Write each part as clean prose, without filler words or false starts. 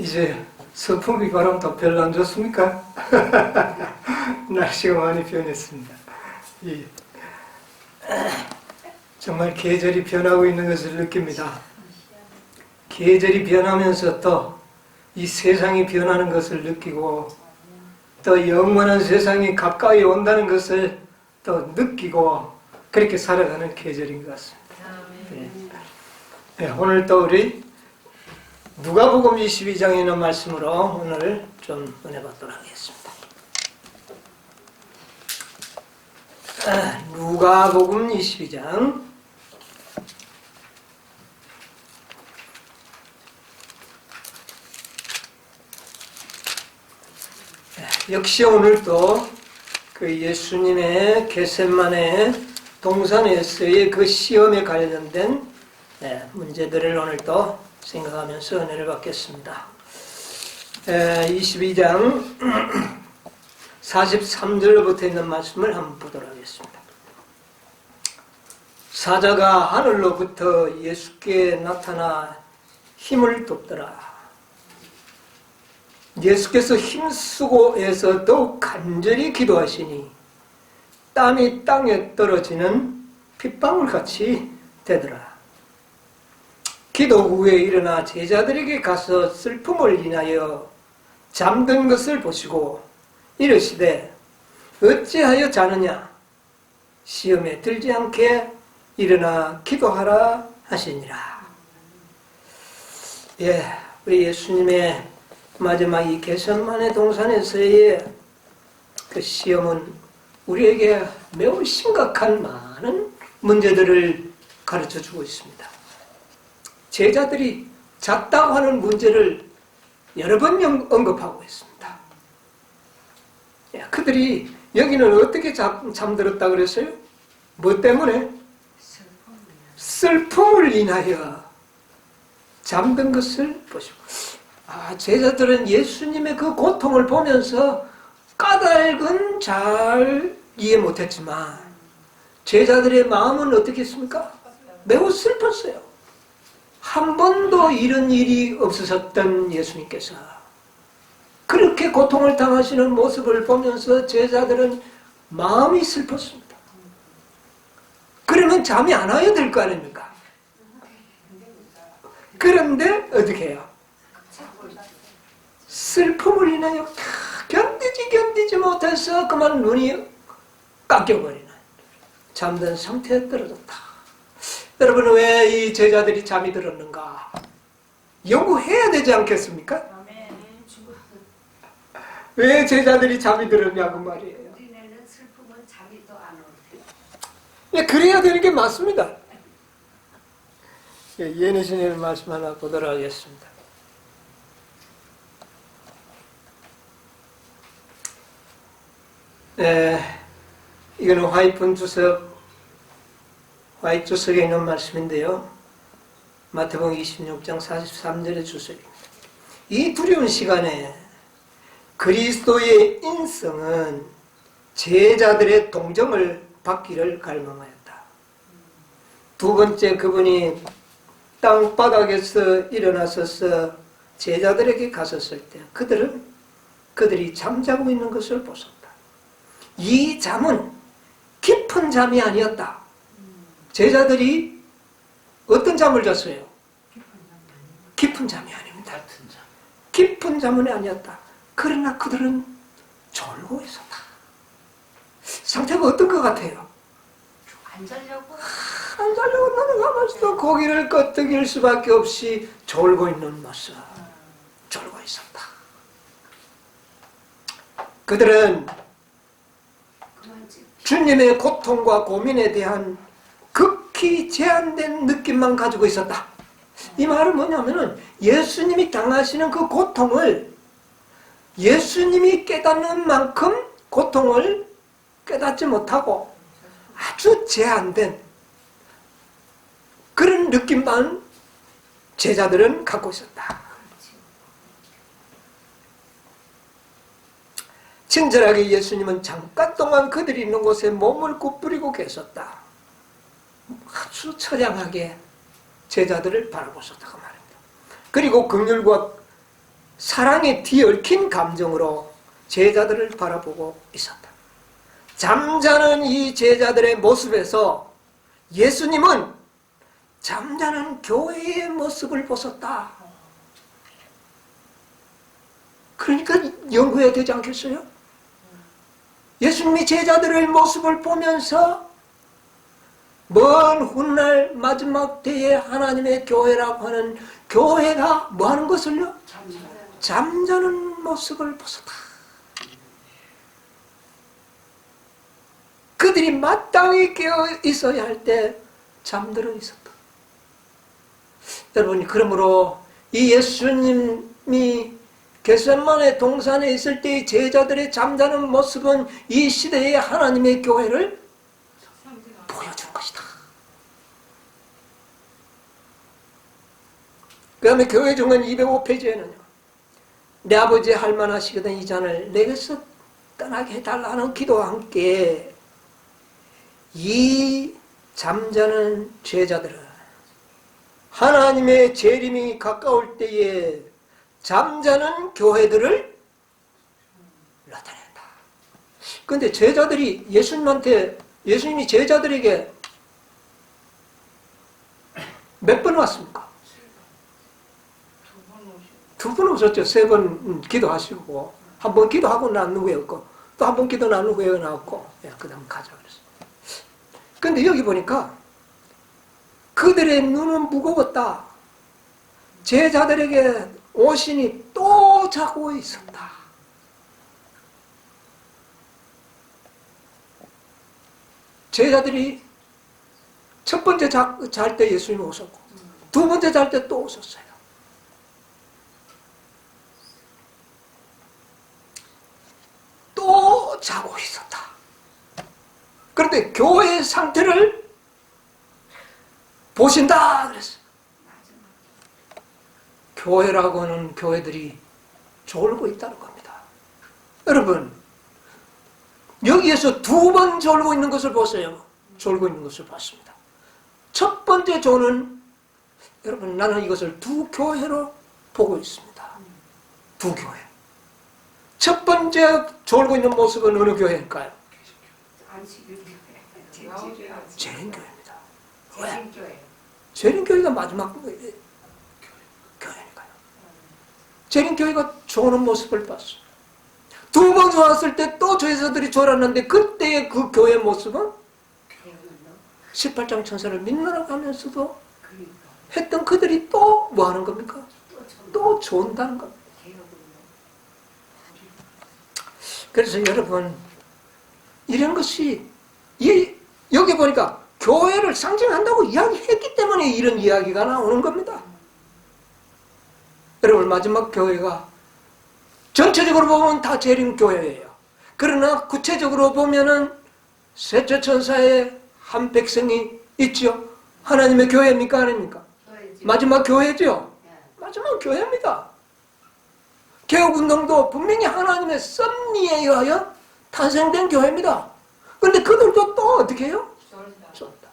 이제 서풍비 바람도 별로 안 좋습니까? 날씨가 많이 변했습니다. 정말 계절이 변하고 있는 것을 느낍니다. 계절이 변하면서 또 이 세상이 변하는 것을 느끼고 또 영원한 세상이 가까이 온다는 것을 또 느끼고 그렇게 살아가는 계절인 것 같습니다. 네, 오늘 또 우리 누가복음 22장에 있는 말씀으로 오늘 좀 은혜 받도록 하겠습니다. 누가복음 22장 역시 오늘도 그 예수님의 겟세마네 동산에서의 그 시험에 관련된 문제들을 오늘 또 생각하면서 은혜를 받겠습니다. 22장 43절로부터 있는 말씀을 한번 보도록 하겠습니다. 사자가 하늘로부터 예수께 나타나 힘을 돕더라. 예수께서 힘쓰고 해서 더욱 간절히 기도하시니 땀이 땅에 떨어지는 핏방울같이 되더라. 기도 후에 일어나 제자들에게 가서 슬픔을 인하여 잠든 것을 보시고 이르시되 어찌하여 자느냐 시험에 들지 않게 일어나 기도하라 하시니라. 우리 예수님의 마지막 이 겟세마네 동산에서의 그 시험은 우리에게 매우 심각한 많은 문제들을 가르쳐주고 있습니다. 제자들이 잤다고 하는 문제를 여러 번 언급하고 있습니다. 그들이 여기는 어떻게 잠들었다 그랬어요? 뭐 때문에? 슬픔을 인하여 잠든 것을 보시고 제자들은 예수님의 그 고통을 보면서 까닭은 잘 이해 못했지만 제자들의 마음은 어떻게 했습니까? 매우 슬펐어요. 한 번도 이런 일이 없으셨던 예수님께서 그렇게 고통을 당하시는 모습을 보면서 제자들은 마음이 슬펐습니다. 그러면 잠이 안 와야 될 거 아닙니까? 그런데 어떻게 해요? 슬픔을 인하여 견디지 못해서 그만 눈이 깎여버리는 잠든 상태에 떨어졌다. 여러분, 왜 이 제자들이 잠이 들었는가? 연구해야 되지 않겠습니까? 왜 제자들이 잠이 들었냐고 말이에요. 우리네는 슬픔은 잠이 또 안 오는데. 그래야 되는 게 맞습니다. 예내신의 말씀 하나 보도록 하겠습니다. 이거는 화이트 주석에 있는 말씀인데요. 마태복음 26장 43절의 주석입니다. 이 두려운 시간에 그리스도의 인성은 제자들의 동정을 받기를 갈망하였다. 두 번째, 그분이 땅바닥에서 일어나서서 제자들에게 갔었을 때 그들이 잠자고 있는 것을 보셨다. 이 잠은 깊은 잠이 아니었다. 제자들이 어떤 잠을 잤어요? 깊은 잠이 아닙니다. 깊은 잠은 아니었다. 그러나 그들은 졸고 있었다. 상태가 어떤 것 같아요? 안 자려고 넘어가면서 고개를 끄덕일 수밖에 없이 졸고 있는 모습. 졸고 있었다. 그들은 주님의 고통과 고민에 대한 극히 제한된 느낌만 가지고 있었다. 이 말은 뭐냐면은 예수님이 당하시는 그 고통을 예수님이 깨닫는 만큼 고통을 깨닫지 못하고 아주 제한된 그런 느낌만 제자들은 갖고 있었다. 친절하게 예수님은 잠깐 동안 그들이 있는 곳에 몸을 구부리고 계셨다. 아주 처량하게 제자들을 바라보셨다고 말합니다. 그리고 긍휼과 사랑에 뒤얽힌 감정으로 제자들을 바라보고 있었다. 잠자는 이 제자들의 모습에서 예수님은 잠자는 교회의 모습을 보셨다. 그러니까 연구해야 되지 않겠어요? 예수님이 제자들의 모습을 보면서 먼 훗날 마지막 때에 하나님의 교회라고 하는 교회가 뭐 하는 것을요? 잠자는 모습을 보셨다. 그들이 마땅히 깨어 있어야 할 때 잠들어 있었다. 여러분, 그러므로 이 예수님이 겟세마네 동산에 있을 때의 제자들의 잠자는 모습은 이 시대의 하나님의 교회를 보여준 것이다. 그 다음에 교회 중은 205페이지에는요. 내 아버지 할 만하시거든 이 잔을 내게서 떠나게 해달라는 기도와 함께 이 잠자는 제자들은 하나님의 재림이 가까울 때에 잠자는 교회들을 나타낸다. 그런데 제자들이 예수님이 제자들에게 몇 번 왔습니까? 두 번 오셨죠. 3번 기도하시고 한 번 기도하고 난 후에 없고 또 한 번 기도 난 후에 나왔고 그 다음 가자 그랬어요. 그런데 여기 보니까 그들의 눈은 무거웠다. 제자들에게 오신이 또 자고 있었다. 제자들이 첫 번째 잘 때 예수님이 오셨고 두 번째 잘 때 또 오셨어요. 또 자고 있었다. 그런데 교회의 상태를 보신다 그랬어요. 교회라고 하는 교회들이 졸고 있다는 겁니다. 여러분, 여기에서 2번 졸고 있는 것을 보세요. 졸고 있는 것을 봤습니다. 첫 번째 조는 여러분, 나는 이것을 2교회로 보고 있습니다. 2교회. 첫 번째 졸고 있는 모습은 어느 교회일까요? 재림교회입니다. 왜? 재림교회가 마지막 교회니까요. 재림교회가 조는 모습을 봤어요. 2번 좋았을 때 또 제자들이 졸았는데 그때의 그 교회 모습은 18장 천사를 믿노라고 하면서도 했던 그들이 또 뭐 하는 겁니까? 또 존다는 겁니다. 그래서 여러분, 이런 것이 여기 보니까 교회를 상징한다고 이야기했기 때문에 이런 이야기가 나오는 겁니다. 여러분, 마지막 교회가 전체적으로 보면 다 재림교회예요. 그러나 구체적으로 보면은 셋째 천사의 한 백성이 있죠. 하나님의 교회입니까? 아닙니까? 마지막 교회죠. 마지막 교회입니다. 개혁운동도 분명히 하나님의 섭리에 의하여 탄생된 교회입니다. 그런데 그들도 또 어떻게 해요? 쏜다.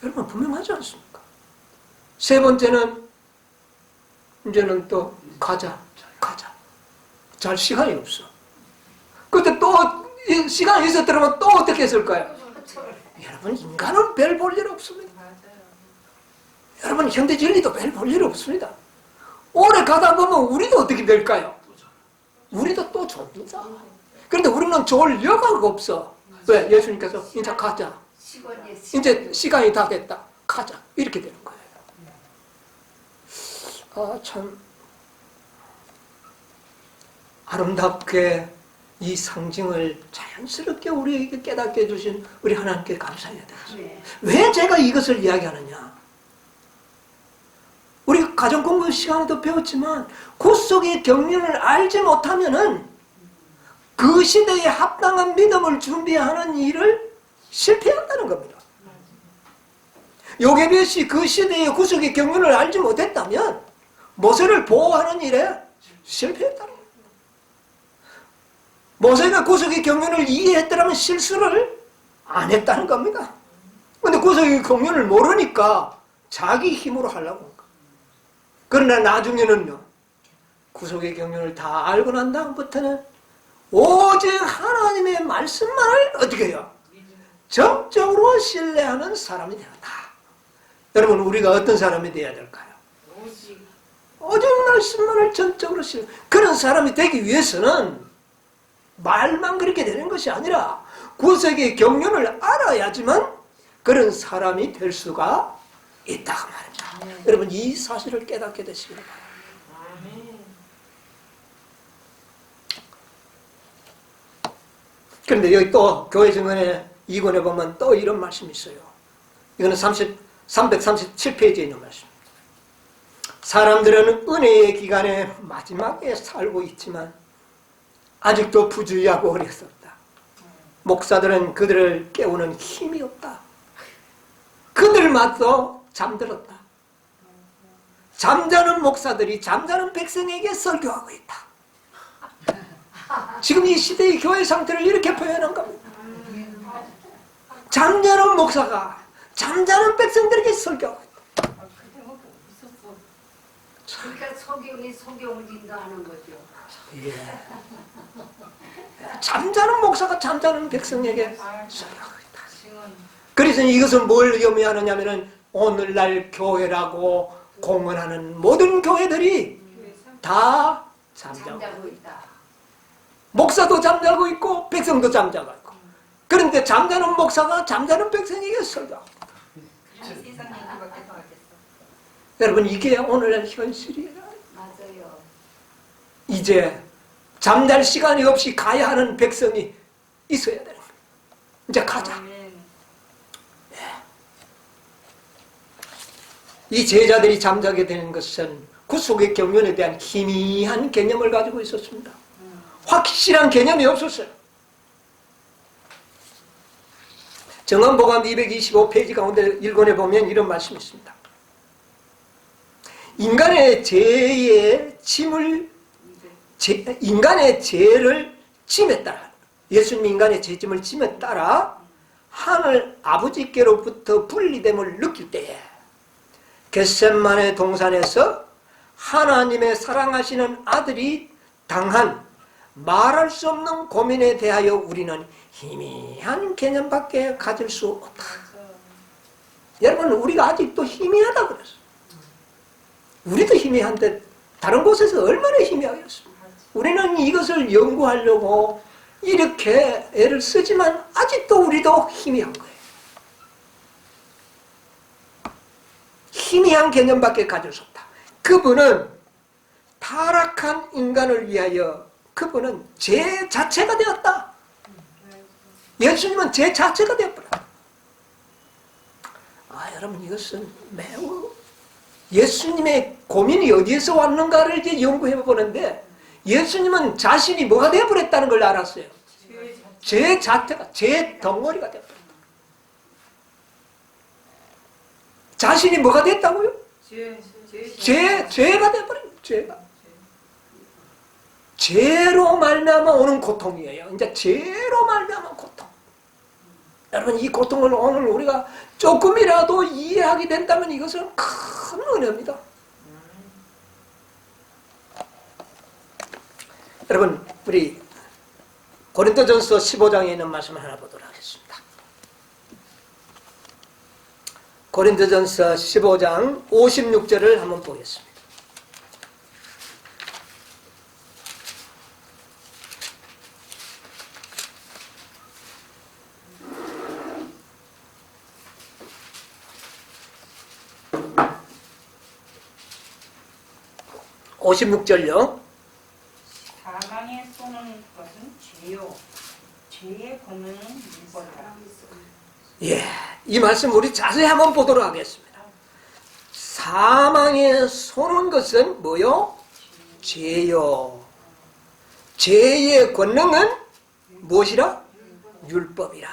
여러분, 분명하지 않습니까? 세 번째는 이제는 또 가자. 잘 시간이 없어. 그때 또 시간이 있었더라면 또 어떻게 했을까요? 여러분, 인간은 별 볼 일 없습니다. 여러분, 현대 진리도 별 볼 일 없습니다. 오래 가다 보면 우리도 어떻게 될까요? 우리도 또 좁니다. 그런데 우리는 좋을 여가가 없어. 왜? 예수님께서 이제 가자. 이제 시간이 다 됐다. 가자. 이렇게 되는 거예요. 참 아름답게 이 상징을 자연스럽게 우리에게 깨닫게 해주신 우리 하나님께 감사해야 되겠습니다. 왜 제가 이것을 이야기하느냐? 우리 가정공부 시간에도 배웠지만 구속의 경륜을 알지 못하면은 그 시대에 합당한 믿음을 준비하는 일을 실패한다는 겁니다. 요게벳이 그 시대의 구속의 경륜을 알지 못했다면 모세를 보호하는 일에 실패했다는 겁니다. 모세가 구속의 경륜을 이해했더라면 실수를 안 했다는 겁니다. 그런데 구속의 경륜을 모르니까 자기 힘으로 하려고 한 겁니다. 그러나 나중에는요, 구속의 경륜을 다 알고 난 다음부터는 오직 하나님의 말씀만을 어떻게 해요? 정적으로 신뢰하는 사람이 되었다. 여러분, 우리가 어떤 사람이 되어야 될까요? 오직 말씀만을 전적으로 신뢰. 그런 사람이 되기 위해서는 말만 그렇게 되는 것이 아니라 구속의 경륜을 알아야지만 그런 사람이 될 수가 있다고 말입니다. 여러분, 이 사실을 깨닫게 되시길 바랍니다. 그런데 여기 또 교회 증언의 2권에 보면 또 이런 말씀이 있어요. 이거는 337페이지에 있는 말씀입니다. 사람들은 은혜의 기간의 마지막에 살고 있지만 아직도 부주의하고 어리석다. 목사들은 그들을 깨우는 힘이 없다. 그들마저 잠들었다. 잠자는 목사들이 잠자는 백성에게 설교하고 있다. 지금 이 시대의 교회 상태를 이렇게 표현한 겁니다. 잠자는 목사가 잠자는 백성들에게 설교하고 있다. 그러니까 소경이 소경을 인도하는 거죠. 예. 잠자는 목사가 잠자는 백성에게 설교하고 있다. 그래서 이것은 뭘 의미하느냐면은 오늘날 교회라고 공언하는 모든 교회들이 다 잠자고 있다. 목사도 잠자고 있고 백성도 잠자고 있고. 그런데 잠자는 목사가 잠자는 백성에게 설교하고 있다. 여러분, 이게 오늘날 현실이에요. 맞아요. 이제 잠잘 시간이 없이 가야 하는 백성이 있어야 되는 거예요. 이제 가자. 이 제자들이 잠자게 되는 것은 구속의 경륜에 대한 희미한 개념을 가지고 있었습니다. 확실한 개념이 없었어요. 정언보감 225페이지 가운데 1권에 보면 이런 말씀이 있습니다. 인간의 죄를 짐에 따라, 예수님이 인간의 죄짐을 짐에 따라 하늘 아버지께로부터 분리됨을 느낄 때에 겟세마네 동산에서 하나님의 사랑하시는 아들이 당한 말할 수 없는 고민에 대하여 우리는 희미한 개념밖에 가질 수 없다. 여러분, 우리가 아직도 희미하다고 그랬어요. 우리도 희미한데 다른 곳에서 얼마나 희미하겠습니까? 우리는 이것을 연구하려고 이렇게 애를 쓰지만 아직도 우리도 희미한 거예요. 희미한 개념밖에 가질 수 없다. 그분은 타락한 인간을 위하여 그분은 죄 자체가 되었다. 예수님은 죄 자체가 되었다. 여러분, 이것은 매우 예수님의 고민이 어디에서 왔는가를 이제 연구해 보는데 예수님은 자신이 뭐가 되어버렸다는 걸 알았어요. 죄 자체가, 죄 덩어리가 되었다. 자신이 뭐가 됐다고요? 죄가 되어버린 죄가. 죄로 말미암아 오는 고통이에요. 이제 죄로 말미암아 고통. 여러분, 이 고통을 오늘 우리가 조금이라도 이해하게 된다면 이것은 큰 은혜입니다. 여러분, 우리 고린도전서 15장에 있는 말씀을 하나 보도록 하겠습니다. 고린도전서 15장 56절을 한번 보겠습니다. (56절요) 사망에 쏘는 것은 죄요, 죄의 권능은 율법이라. 예, 이 말씀 우리 자세히 한번 보도록 하겠습니다. 사망에 쏘는 것은 뭐요? 죄요. 죄의 권능은 무엇이라? 율법이라.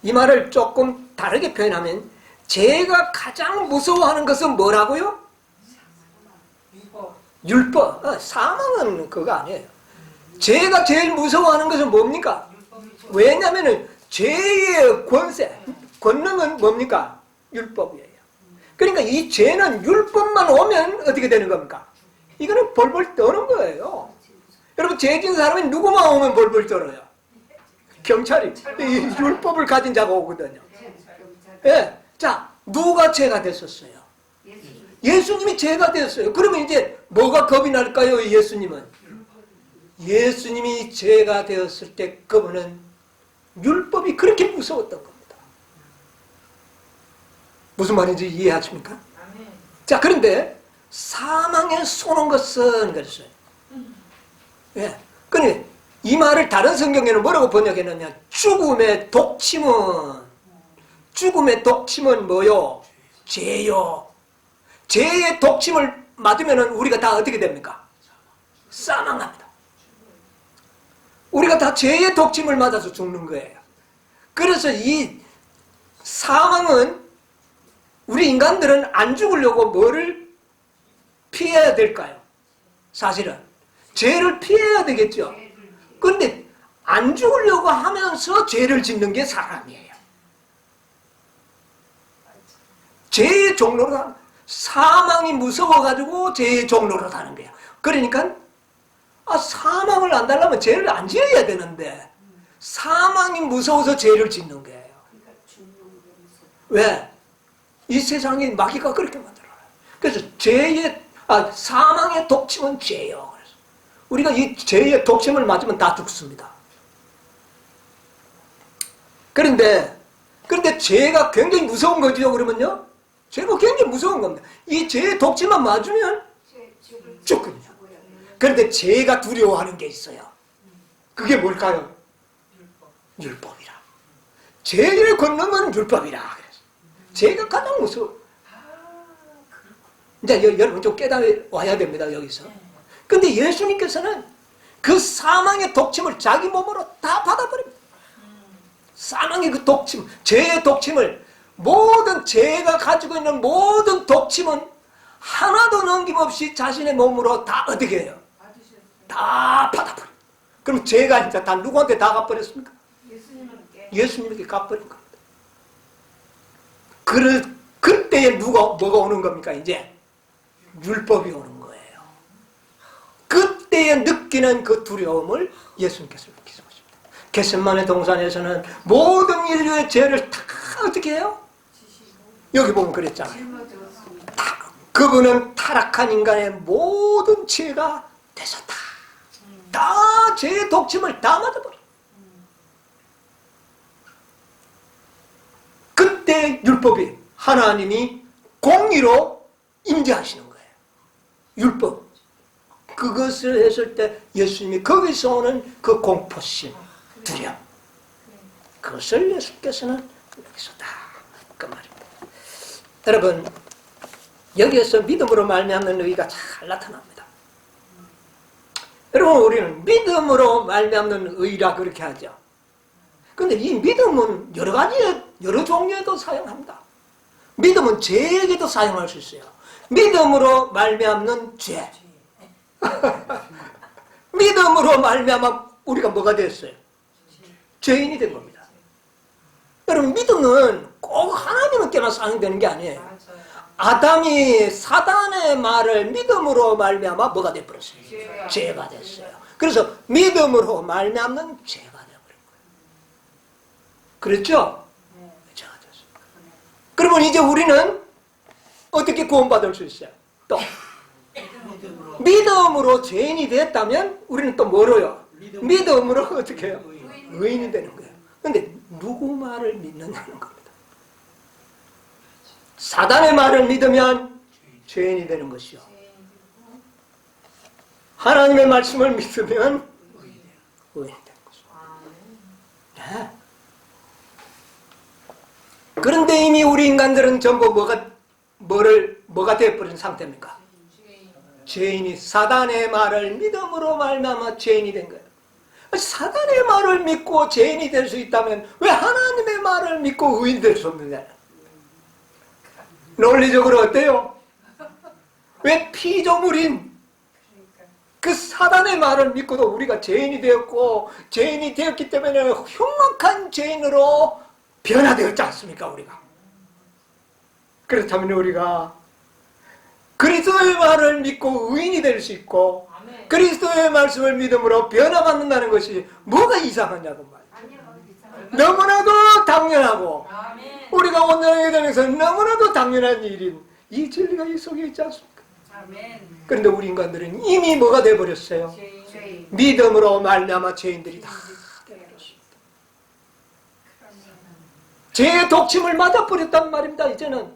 이 말을 조금 다르게 표현하면 죄가 가장 무서워하는 것은 뭐라고요? 율법. 사망은 그거 아니에요. 죄가 제일 무서워하는 것은 뭡니까? 왜냐하면 죄의 권능은 뭡니까? 율법이에요. 그러니까 이 죄는 율법만 오면 어떻게 되는 겁니까? 이거는 벌벌 떠는 거예요. 여러분, 죄 지은 사람이 누구만 오면 벌벌 떨어요? 경찰이. 이 율법을 가진 자가 오거든요. 예. 자, 누가 죄가 됐었어요? 예수님이 죄가 되었어요. 그러면 이제 뭐가 겁이 날까요? 예수님은 예수님이 죄가 되었을 때 그분은 율법이 그렇게 무서웠던 겁니다. 무슨 말인지 이해하십니까? 자, 그런데 사망에 쏘는 것은 그랬어요. 예. 근데 이 말을 다른 성경에는 뭐라고 번역했느냐? 죽음의 독침은 뭐요? 죄요. 죄의 독침을 맞으면 우리가 다 어떻게 됩니까? 사망합니다. 우리가 다 죄의 독침을 맞아서 죽는 거예요. 그래서 이 사망은 우리 인간들은 안 죽으려고 뭐를 피해야 될까요? 사실은 죄를 피해야 되겠죠. 그런데 안 죽으려고 하면서 죄를 짓는 게 사람이에요. 죄의 종로로 사망이 무서워가지고 죄의 종로로 사는 거예요. 그러니까 사망을 안 달라면 죄를 안 지어야 되는데 사망이 무서워서 죄를 짓는 거예요. 왜? 이 세상에 마귀가 그렇게 만들어요. 그래서 사망의 독침은 죄예요. 그래서 우리가 이 죄의 독침을 맞으면 다 죽습니다. 그런데 죄가 굉장히 무서운 거죠. 그러면요, 죄가 굉장히 무서운 겁니다. 이 죄의 독침만 맞으면 죽거든요. 그런데 죄가 두려워하는 게 있어요. 그게 뭘까요? 율법이라. 죄를 걷는 건 율법이라. 그래서 죄가 가장 무서워. 이제 여러분 좀 깨달아야 됩니다. 여기서. 근데 예수님께서는 그 사망의 독침을 자기 몸으로 다 받아버립니다. 사망의 그 독침, 죄의 독침을, 모든 죄가 가지고 있는 모든 독침은 하나도 넘김없이 자신의 몸으로 다 어떻게 해요? 다 받아버려요. 그럼 죄가 이제 다 누구한테 다 갚버렸습니까? 예수님에게 갚버린 겁니다. 그때에 뭐가 오는 겁니까? 이제 율법이 오는 거예요. 그때에 느끼는 그 두려움을 예수님께서 느끼신 것입니다. 겟세마네 동산에서는 모든 인류의 죄를 다 어떻게 해요? 여기 보면 그랬잖아요. 그분은 타락한 인간의 모든 죄가 되셨다. 다 죄의 독침을 다 맞아버려. 그때 율법이 하나님이 공의로 임재하시는 거예요. 율법. 그것을 했을 때 예수님이 거기서 오는 그 공포심, 두려움, 그것을 예수께서는 여기서 다 그 말입니다. 여러분, 여기에서 믿음으로 말미암는 의가 잘 나타납니다. 여러분, 우리는 믿음으로 말미암는 의라 그렇게 하죠. 그런데 이 믿음은 여러 종류에도 사용합니다. 믿음은 죄에게도 사용할 수 있어요. 믿음으로 말미암는 죄. 믿음으로 말미암아 우리가 뭐가 됐어요? 죄인이 된 겁니다. 여러분, 믿음은 꼭 하나님께만 사용되는 게 아니에요. 아담이 사단의 말을 믿음으로 말미암아 뭐가 되어버렸어요? 죄가 됐어요. 그래서 믿음으로 말미암는 죄가 되어버린 거예요. 그렇죠? 죄가 됐어요. 그러면 이제 우리는 어떻게 구원받을 수 있어요? 또 믿음으로 죄인이 됐다면 우리는 또 뭐로요? 믿음으로 어떻게 해요? 의인이 되는 거예요. 그런데 누구 말을 믿느냐는 겁니다. 사단의 말을 믿으면 죄인이 되는 것이요. 하나님의 말씀을 믿으면 의인이 되는 것이요. 네. 그런데 이미 우리 인간들은 전부 뭐가 되어버린 상태입니까? 죄인이 사단의 말을 믿음으로 말미암아 죄인이 된 거예요. 사단의 말을 믿고 죄인이 될 수 있다면 왜 하나님의 말을 믿고 의인 될 수 없느냐? 논리적으로 어때요? 왜 피조물인 그 사단의 말을 믿고도 우리가 죄인이 되었고, 죄인이 되었기 때문에 흉악한 죄인으로 변화되었지 않습니까? 우리가. 그렇다면 우리가 그리스도의 말을 믿고 의인이 될 수 있고 아멘. 그리스도의 말씀을 믿음으로 변화받는다는 것이 뭐가 이상하냐고 말이에요. 아니요, 이상해요. 너무나도 당연하고 아멘. 우리가 원자의 대에서 너무나도 당연한 일인 이 진리가 이 속에 있지 않습니까? 아멘. 그런데 우리 인간들은 이미 뭐가 돼버렸어요? 죄인. 믿음으로 말미암아 죄인들이 다 돼버렸습니다. 죄의 독침을 맞아버렸단 말입니다. 이제는.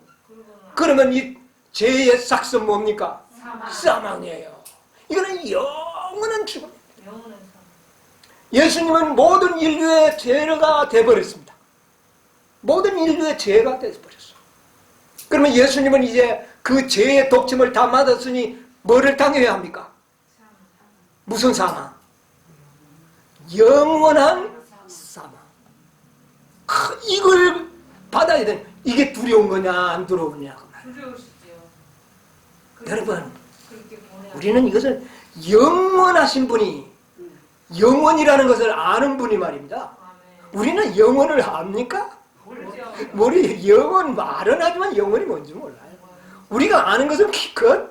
그러면 이 죄의 삭은 뭡니까? 사망이에요. 이거는 영원한 죽음. 영원한 삶. 예수님은 모든 인류의 죄가 돼버렸습니다. 모든 인류의 죄가 돼버렸어요. 그러면 예수님은 이제 그 죄의 독침을 다 맞았으니 뭐를 당해야 합니까? 무슨 사망? 영원한 사망. 이걸 받아야 되는, 이게 두려운 거냐 안 두려우냐 그 말. 두려우시지요. 여러분, 그렇게 보내야 우리는 이것을 영원하신 분이, 영원이라는 것을 아는 분이 말입니다. 아멘. 우리는 영원을 압니까? 모르죠. 우리 영원 말은 하지만 영원이 뭔지 몰라요. 우리가 아는 것은 기껏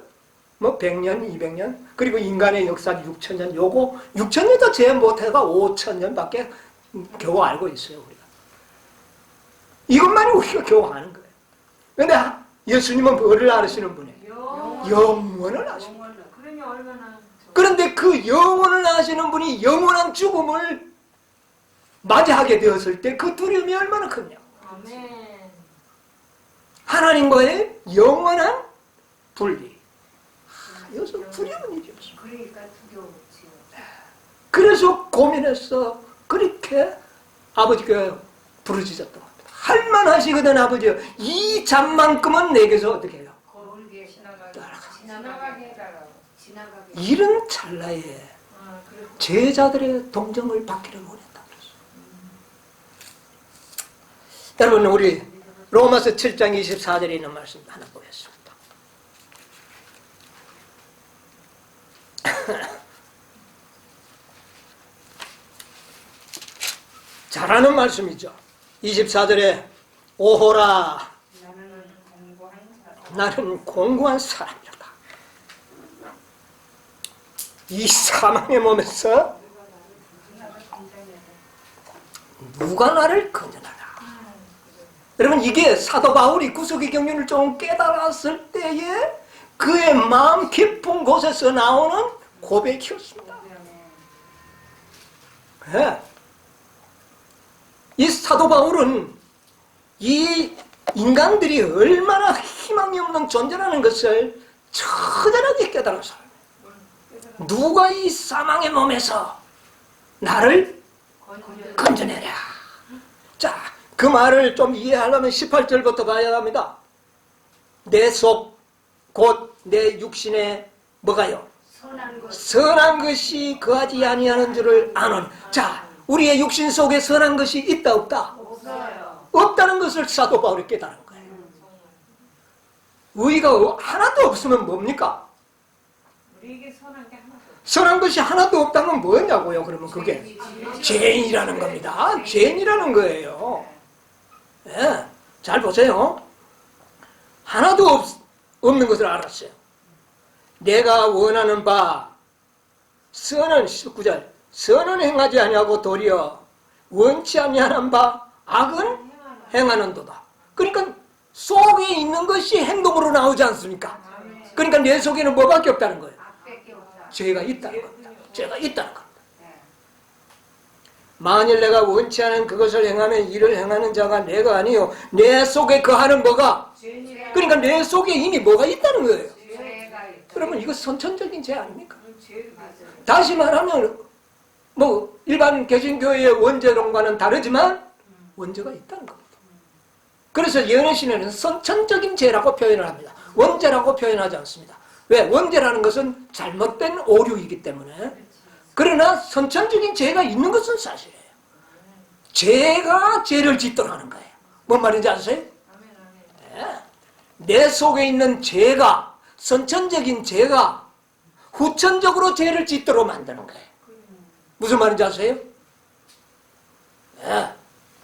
뭐 100년, 200년, 그리고 인간의 역사 6,000년, 요거 6,000년도 제 못해가 5,000년밖에 겨우 알고 있어요, 우리가. 이것만이 우리가 겨우 아는 거예요. 그런데 예수님은 뭐를 아시는 분이에요? 영원을 아시는 분이에요. 영원을. 그러니 얼마나 그런데 그 영원을 아시는 분이 영원한 죽음을 맞이하게 되었을 때 그 두려움이 얼마나 크냐. 아멘. 하나님과의 영원한 분리. 이것은 두려운 일이었어. 그러니까 두려웠지요. 그래서 고민해서 그렇게 아버지가 부르짖었던 겁니다. 할만하시거든 아버지요. 이 잠만큼은 내게서 어떻게 해요? 거울게 지나가게 해달라고. 지나가게. 이른 찰나에 그리고 제자들의 동정을 받기를 원했다 그랬어요. 여러분 우리 로마서 7장 24절에 있는 말씀 하나 보겠습니다. 잘하는 말씀이죠. 24절에 오호라 나는 공고한 사람이다. 이 사망의 몸에서 누가 나를 건져나라. 여러분 이게 사도 바울이 구속의 경륜을 좀 깨달았을 때에 그의 마음 깊은 곳에서 나오는 고백이었습니다. 네. 이 사도 바울은 이 인간들이 얼마나 희망이 없는 존재라는 것을 처절하게 깨달았어요. 누가 이 사망의 몸에서 나를 건져내랴. 자, 그 말을 좀 이해하려면 18절부터 봐야 합니다. 내 속, 곧 내 육신에 뭐가요? 선한 것이 거하지 아니하는 줄을 아노니. 자, 우리의 육신 속에 선한 것이 있다 없다? 없어요. 없다는 것을 사도 바울이 깨달은 거예요. 의의가 하나도 없으면 뭡니까? 우리에게 선한 게 하나도 없어요. 선한 것이 하나도 없다면 뭐냐고요? 그러면 그게 죄인이라는 겁니다. 죄인이라는 거예요. 예, 잘 보세요. 하나도 없는 것을 알았어요. 내가 원하는 바 선은 19절 선은 행하지 아니하고 도리어 원치 아니하는 바 악은 행하는도다. 그러니까 속에 있는 것이 행동으로 나오지 않습니까? 그러니까 내 속에는 뭐밖에 없다는 거예요. 앞밖에 없다. 죄가 있다는 겁니다. 죄가 있다는 겁니다. 만일 내가 원치 않은 그것을 행하면 이를 행하는 자가 내가 아니요 내 속에 거하는 뭐가? 그러니까 내 속에 이미 뭐가 있다는 거예요. 죄가 있다. 그러면 이거 선천적인 죄 아닙니까? 맞아요. 다시 말하면 뭐 일반 개신교회의 원죄론과는 다르지만 원죄가 있다는 겁니다. 그래서 예언신에는 선천적인 죄라고 표현을 합니다. 원죄라고 표현하지 않습니다. 왜? 원죄라는 것은 잘못된 오류이기 때문에. 그러나 선천적인 죄가 있는 것은 사실이에요. 죄가 죄를 짓도록 하는 거예요. 뭔 말인지 아세요? 네. 내 속에 있는 죄가, 선천적인 죄가 후천적으로 죄를 짓도록 만드는 거예요. 무슨 말인지 아세요? 네.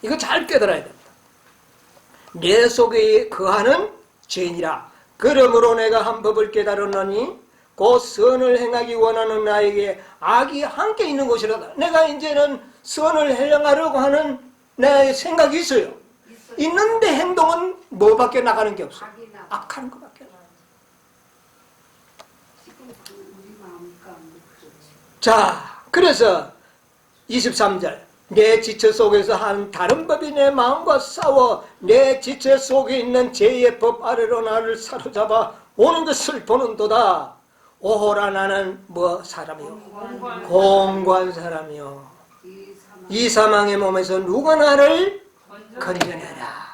이거 잘 깨달아야 됩니다. 내 속에 거하는 죄인이라 그러므로 내가 한 법을 깨달았노니 곧 선을 행하기 원하는 나에게 악이 함께 있는 것이라. 내가 이제는 선을 행하려고 하는 내 생각이 있어요. 있는데 행동은 뭐밖에 나가는 게 없어. 악이나 악하는 것밖에 없어. 지금 우리 마음과 그렇지. 자, 그래서 23절 내 지체 속에서 한 다른 법이 내 마음과 싸워 내 지체 속에 있는 죄의 법 아래로 나를 사로잡아 오는 것을 보는도다. 오호라 나는 뭐 사람이요? 공고한 사람이요. 이 사망의 몸에서 누가 나를 건져내라.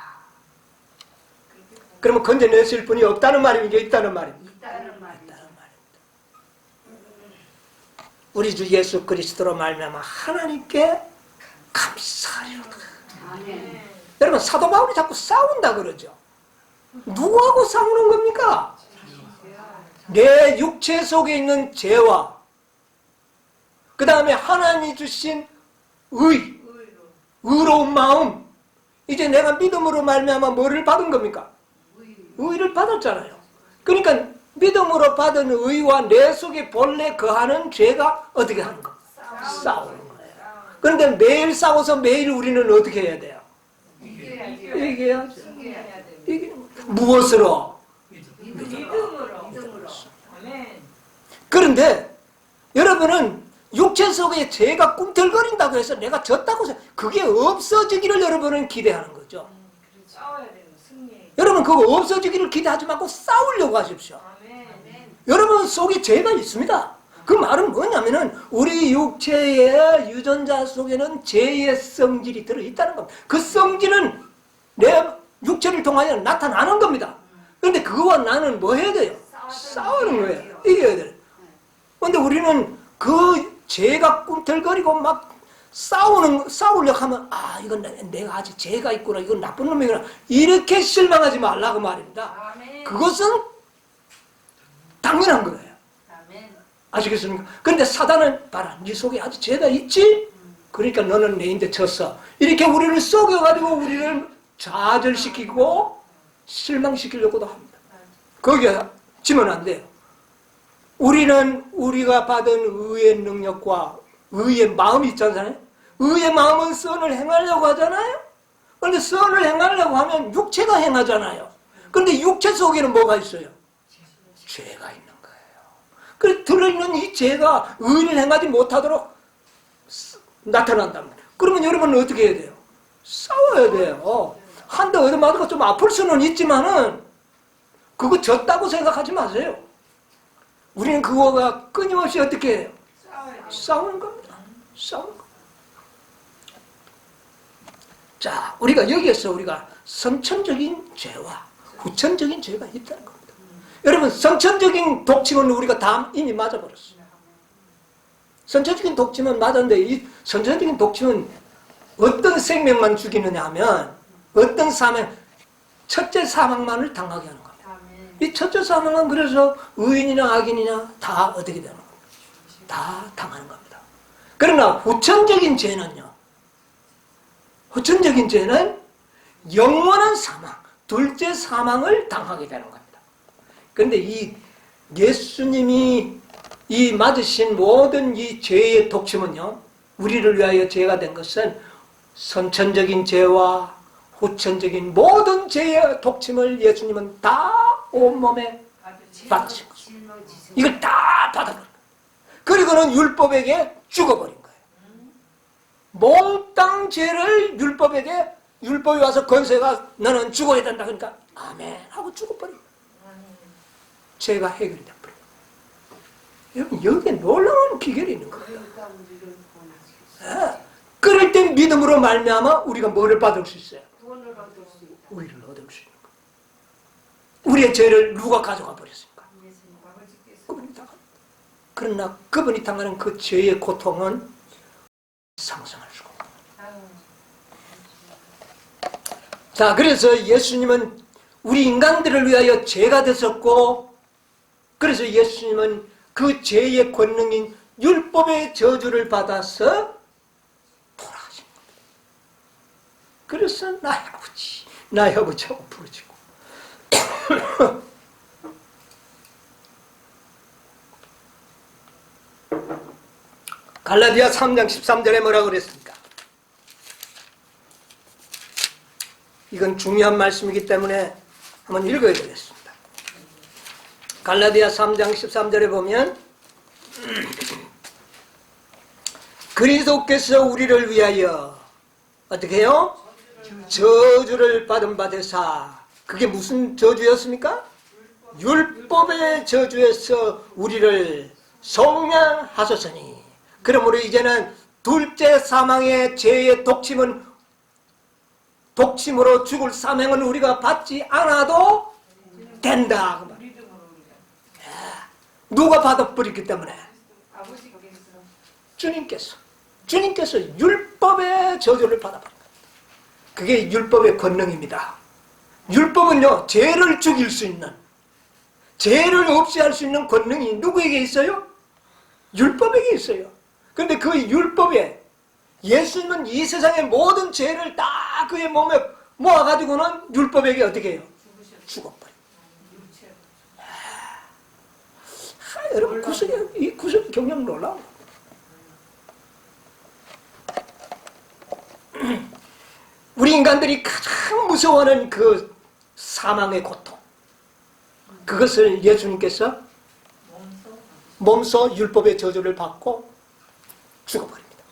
그러면 건져냈을 분이 없다는 말입니까? 있다는 말입니까? 있다는 말이죠. 있다는 말입니다. 우리 주 예수 그리스도로 말미암아 하나님께 감사하리로다. 아멘. 여러분 사도 바울이 자꾸 싸운다 그러죠. 누구하고 싸우는 겁니까? 내 육체 속에 있는 죄와 그 다음에 하나님이 주신 의로운 마음. 이제 내가 믿음으로 말미암아 뭐를 받은 겁니까? 의를 받았잖아요. 그러니까 믿음으로 받은 의와 내 속에 본래 거하는 죄가 어떻게 하는 거? 싸우는 거예요. 그런데 매일 싸워서 매일 우리는 어떻게 해야 돼요? 이겨야죠. 이기는 거예요. 무엇으로? 믿음으로. 아멘. 그런데 여러분은 육체 속에 죄가 꿈틀거린다고 해서 내가 졌다고 해서 그게 없어지기를 여러분은 기대하는 거죠. 싸워야 되는 승리. 여러분 그거 없어지기를 기대하지 말고 싸우려고 하십시오. 아멘. 여러분 속에 죄가 있습니다. 그 말은 뭐냐면은 우리 육체의 유전자 속에는 죄의 성질이 들어있다는 겁니다. 그 성질은 내 육체를 통하여 나타나는 겁니다. 그런데 그거와 나는 뭐 해야 돼요? 싸우는 거예요. 이겨야 돼요. 그런데 우리는 그 죄가 꿈틀거리고 막 싸우려고 하면 이건 내가 아직 죄가 있구나. 이건 나쁜 놈이구나. 이렇게 실망하지 말라고 말입니다. 아멘. 그것은 당연한 거예요. 아멘. 아시겠습니까? 근데 사단은 봐라, 네 속에 아직 죄가 있지? 그러니까 너는 내인데 졌어. 이렇게 우리를 속여가지고 우리를 좌절시키고 실망시키려고도 합니다. 거기에 지면 안 돼요. 우리는 우리가 받은 의의 능력과 의의 마음이 있잖아요. 의의 마음은 선을 행하려고 하잖아요. 그런데 선을 행하려고 하면 육체가 행하잖아요. 그런데 육체 속에는 뭐가 있어요? 죄가 있는 거예요. 그래서 들어있는 이 죄가 의를 행하지 못하도록 나타난답니다. 그러면 여러분은 어떻게 해야 돼요? 싸워야 돼요. 한 대 얻어맞아서 좀 아플 수는 있지만은 그거 졌다고 생각하지 마세요. 우리는 그거가 끊임없이 어떻게 해요? 싸우는 겁니다. 싸우는 겁니다. 자, 우리가 여기에서 우리가 선천적인 죄와 후천적인 죄가 있다는 겁니다. 여러분, 선천적인 독침은 우리가 다 이미 맞아버렸어요. 선천적인 독침은 맞았는데 이 선천적인 독침은 어떤 생명만 죽이느냐 하면 어떤 사망, 첫째 사망만을 당하게 하는 겁니다. 이 첫째 사망은 그래서 의인이나 악인이나 다 어떻게 되는 겁니다. 다 당하는 겁니다. 그러나 후천적인 죄는요. 후천적인 죄는 영원한 사망, 둘째 사망을 당하게 되는 겁니다. 그런데 이 예수님이 이 맞으신 모든 이 죄의 독침은요. 우리를 위하여 죄가 된 것은 선천적인 죄와 후천적인 모든 죄의 독침을 예수님은 다 온몸에 받으신 거예요. 이걸 다 받아버린 거예요. 그리고는 율법에게 죽어버린 거예요. 몽땅 죄를 율법이 와서 권세가 너는 죽어야 된다. 그러니까 아멘 하고 죽어버린 거예요. 죄가 해결이 돼버린 거예요. 여러분 여기에 놀라운 비결이 있는 거예요. 그럴 때 믿음으로 말미암아 우리가 뭐를 받을 수 있어요? 의를 얻을 수 있는 거예요. 우리의 죄를 누가 가져가 버렸습니까? 그분이 다. 그러나 그분이 당하는 그 죄의 고통은 상상할 수가 없어요. 자, 그래서 예수님은 우리 인간들을 위하여 죄가 되셨고, 그래서 예수님은 그 죄의 권능인 율법의 저주를 받아서 돌아가신 겁니다. 그래서 나의 아버지하고 부르짖고 갈라디아 3장 13절에 뭐라고 그랬습니까? 이건 중요한 말씀이기 때문에 한번 읽어야 되겠습니다. 갈라디아 3장 13절에 보면 그리스도께서 우리를 위하여 어떻게 해요? 저주를 받은 바 되사. 그게 무슨 저주였습니까? 율법의 저주에서 우리를 속량하셨으니 그러므로 이제는 둘째 사망의 죄의 독침으로 죽을 사명은 우리가 받지 않아도 된다. 그 말이에요. 누가 받아버렸기 때문에? 주님께서 율법의 저주를 받아버린 거예요. 그게 율법의 권능입니다. 율법은요, 죄를 죽일 수 있는, 죄를 없이 할 수 있는 권능이 누구에게 있어요? 율법에게 있어요. 근데 그 율법에 예수님은 이 세상의 모든 죄를 다 그의 몸에 모아가지고는 율법에게 어떻게 해요? 죽어버려요. 여러분 이 구석이 경영 놀라워. 우리 인간들이 가장 무서워하는 그 사망의 고통, 그것을 예수님께서 몸소 율법의 저주를 받고 죽어버립니다.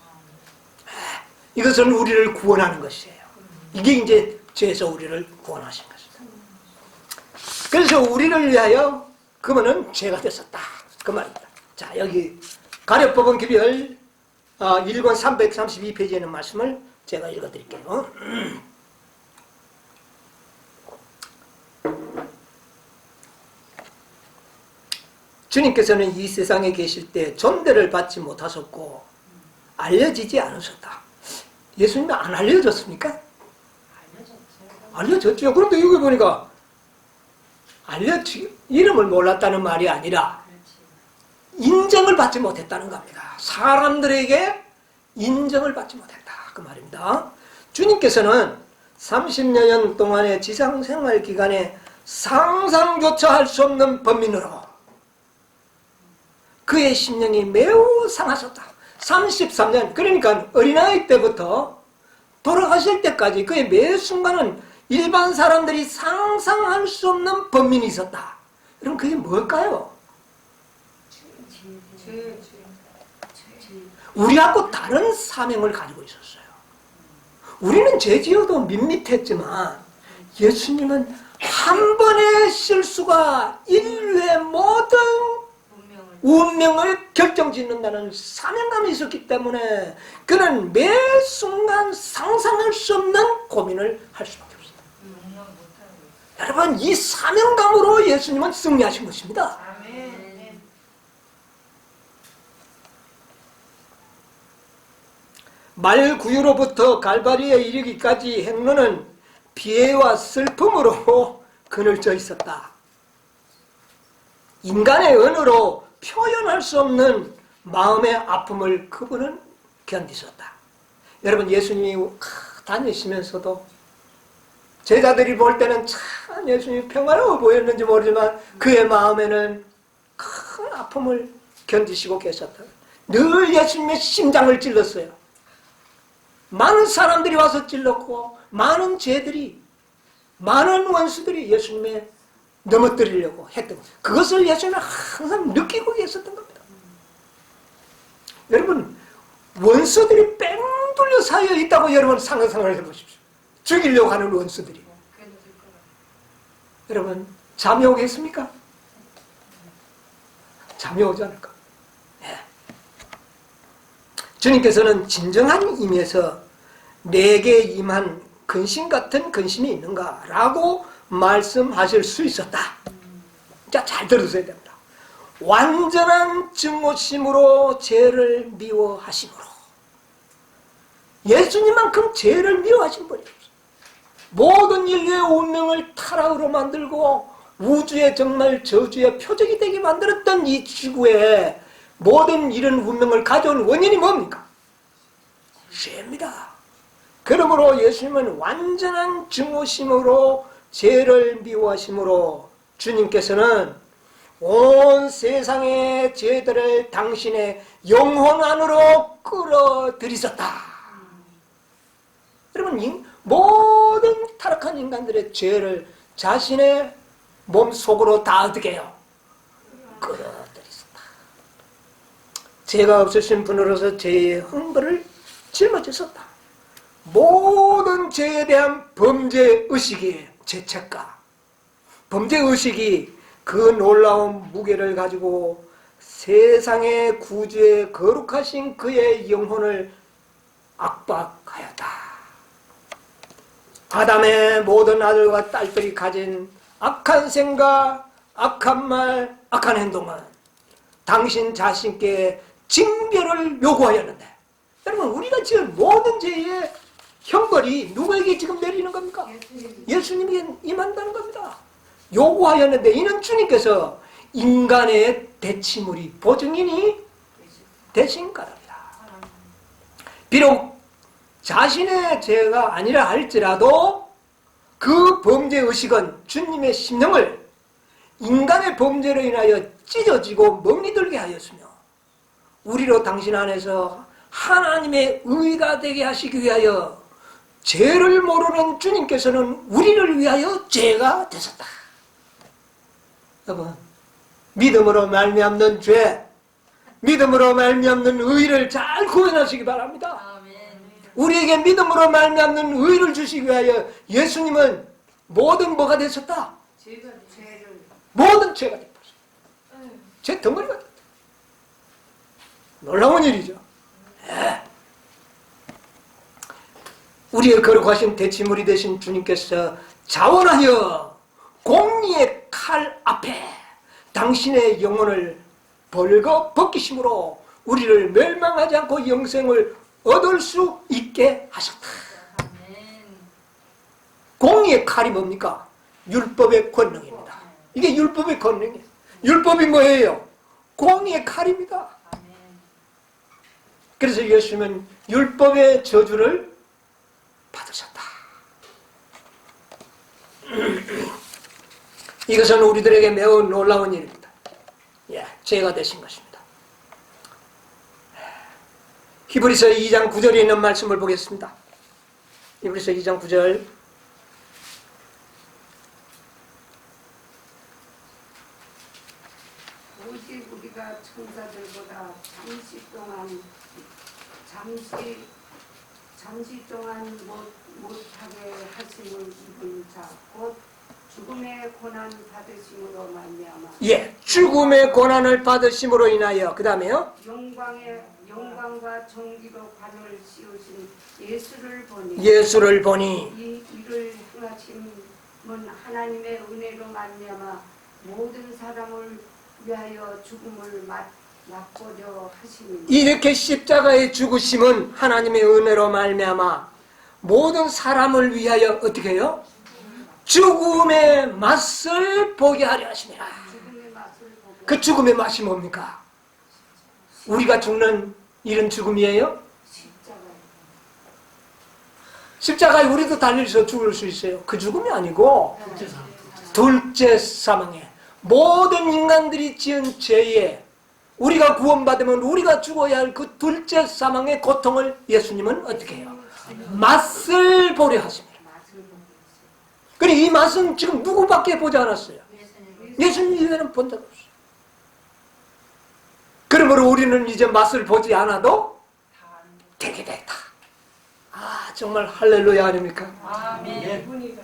이것은 우리를 구원하는 것이에요. 이게 이제 죄에서 우리를 구원하신 것입니다. 그래서 우리를 위하여 그분은 죄가 됐었다. 그 말입니다. 자, 여기 가려법은 기별 1권 332페이지에 있는 말씀을 제가 읽어드릴게요. 주님께서는 이 세상에 계실 때 존대를 받지 못하셨고 알려지지 않으셨다. 예수님이 안 알려졌습니까? 알려졌죠. 그런데 여기 보니까 이름을 몰랐다는 말이 아니라 인정을 받지 못했다는 겁니다. 사람들에게 인정을 받지 못했다. 그 말입니다. 주님께서는 30여 년 동안의 지상생활 기간에 상상조차 할 수 없는 범민으로 그의 심령이 매우 상하셨다. 33년, 그러니까 어린아이 때부터 돌아가실 때까지 그의 매 순간은 일반 사람들이 상상할 수 없는 범민이 있었다. 그럼 그게 뭘까요? 우리하고 다른 사명을 가지고 있었어요. 우리는 죄 지어도 밋밋했지만 예수님은 한 번의 실수가 인류의 모든 운명을 결정짓는다는 사명감이 있었기 때문에 그는 매 순간 상상할 수 없는 고민을 할 수밖에 없습니다. 여러분, 이 사명감으로 예수님은 승리하신 것입니다. 말구유로부터 갈바리에 이르기까지 행로는 비애와 슬픔으로 그늘져 있었다. 인간의 언어로 표현할 수 없는 마음의 아픔을 그분은 견디셨다. 여러분, 예수님이 다니시면서도 제자들이 볼 때는 참 예수님이 평화로워 보였는지 모르지만 그의 마음에는 큰 아픔을 견디시고 계셨다. 늘 예수님의 심장을 찔렀어요. 많은 사람들이 와서 찔렀고 많은 죄들이, 많은 원수들이 예수님의 넘어뜨리려고 했던 것. 그것을 예수님은 항상 느끼고 계셨던 겁니다. 여러분, 원수들이 뺑 돌려 쌓여 있다고 여러분 상상을 해보십시오. 죽이려고 하는 원수들이. 여러분, 잠이 오겠습니까? 잠이 오지 않을까? 네. 주님께서는 진정한 의미에서 내게 임한 근심 같은 근심이 있는가? 라고 말씀하실 수 있었다. 자, 잘 들으셔야 됩니다. 완전한 증오심으로 죄를 미워하심으로. 예수님만큼 죄를 미워하신 분이 없어요. 모든 인류의 운명을 타락으로 만들고 우주의 정말 저주의 표적이 되게 만들었던 이 지구에 모든 이런 운명을 가져온 원인이 뭡니까? 죄입니다. 그러므로 예수님은 완전한 증오심으로 죄를 미워하심으로 주님께서는 온 세상의 죄들을 당신의 영혼 안으로 끌어들이셨다. 여러분, 이 모든 타락한 인간들의 죄를 자신의 몸 속으로 다 어떻게 해요? 끌어들이셨다. 죄가 없으신 분으로서 죄의 흥벌을 짊어지셨다. 모든 죄에 대한 범죄의식이 죄책감, 범죄의식이 그 놀라운 무게를 가지고 세상의 구주의 거룩하신 그의 영혼을 압박하였다. 아담의 모든 아들과 딸들이 가진 악한 생각, 악한 말, 악한 행동은 당신 자신께 징별을 요구하였는데, 여러분, 우리가 지은 모든 죄의 형벌이 누구에게 지금 내리는 겁니까? 예수님에게 임한다는 겁니다. 요구하였는데 이는 주님께서 인간의 대치물이 보증인이 되신 까랍니다. 비록 자신의 죄가 아니라 할지라도 그 범죄의식은 주님의 심령을 인간의 범죄로 인하여 찢어지고 멍이 들게 하였으며, 우리로 당신 안에서 하나님의 의가 되게 하시기 위하여 죄를 모르는 주님께서는 우리를 위하여 죄가 되셨다. 여러분, 믿음으로 말미암는 죄, 믿음으로 말미암는 의를 잘 구원하시기 바랍니다. 우리에게 믿음으로 말미암는 의를 주시기 위하여 예수님은 모든 뭐가 되셨다? 모든 죄가 되셨다. 죄 덩어리가 됐다. 놀라운 일이죠. 예. 우리의 거룩하신 대치물이 되신 주님께서 자원하여 공의의 칼 앞에 당신의 영혼을 벌거 벗기심으로 우리를 멸망하지 않고 영생을 얻을 수 있게 하셨다. 공의의 칼이 뭡니까? 율법의 권능입니다. 이게 율법의 권능이에요. 율법이 뭐예요? 공의의 칼입니다. 그래서 예수님은 율법의 저주를 받으셨다. 이것은 우리들에게 매우 놀라운 일입니다. 예, 죄가 되신 것입니다. 히브리서 2장 9절에 있는 말씀을 보겠습니다. 히브리서 2장 9절. 오직 우리가 천사들보다 잠시 동안 못하게 하심을 입은 자, 곧 죽음의 고난 받으심으로 말미암아. 예, 죽음의 고난을 받으심으로 인하여, 그 다음에요, 영광과 정기로 관을 씌우신 예수를 보니 이를 행하심은 하나님의 은혜로 말미암아 모든 사람을 위하여 죽음을 맛보려 하심이니. 이렇게 십자가의 죽으심은 하나님의 은혜로 말미암아 모든 사람을 위하여 어떻게 해요? 죽음의 맛을 보게 하려 하심이라. 그 죽음의 맛이 뭡니까? 우리가 죽는 이런 죽음이에요? 십자가에 우리도 달려서 죽을 수 있어요. 그 죽음이 아니고 둘째 사망에, 모든 인간들이 지은 죄에 우리가 구원받으면 우리가 죽어야 할 그 둘째 사망의 고통을 예수님은 어떻게 해요? 맛을 보려 하십니다. 그래, 이 맛은 지금 누구밖에 보지 않았어요. 예수님 이외에는 본 적 없어요. 그러므로 우리는 이제 맛을 보지 않아도 되게 됐다. 아, 정말 할렐루야 아닙니까? 아멘.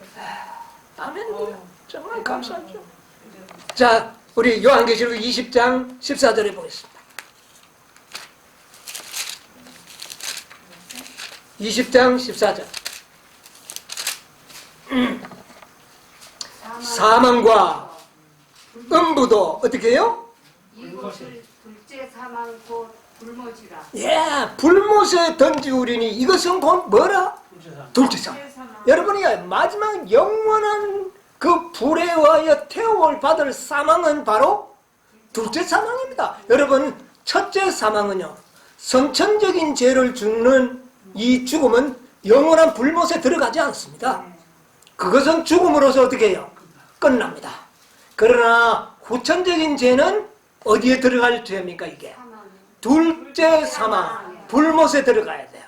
아멘. 정말 감사하죠. 자, 우리 요한계시록 20장 14절에 보겠습니다. 20장 14절. 사망과 음부도 어떻게 해요? 이것을 둘째 사망 곧 불모지라. 예, 불못에 던지우리니 이것은 곧 뭐라? 둘째 사망. 여러분이 마지막 영원한 그 불에 의하여 태움을 받을 사망은 바로 둘째 사망입니다. 여러분, 첫째 사망은요, 선천적인 죄를 죽는 이 죽음은 영원한 불못에 들어가지 않습니다. 그것은 죽음으로서 어떻게 해요? 끝납니다. 그러나 후천적인 죄는 어디에 들어갈 죄입니까 이게? 사망. 둘째 사망, 불못에 들어가야 돼요.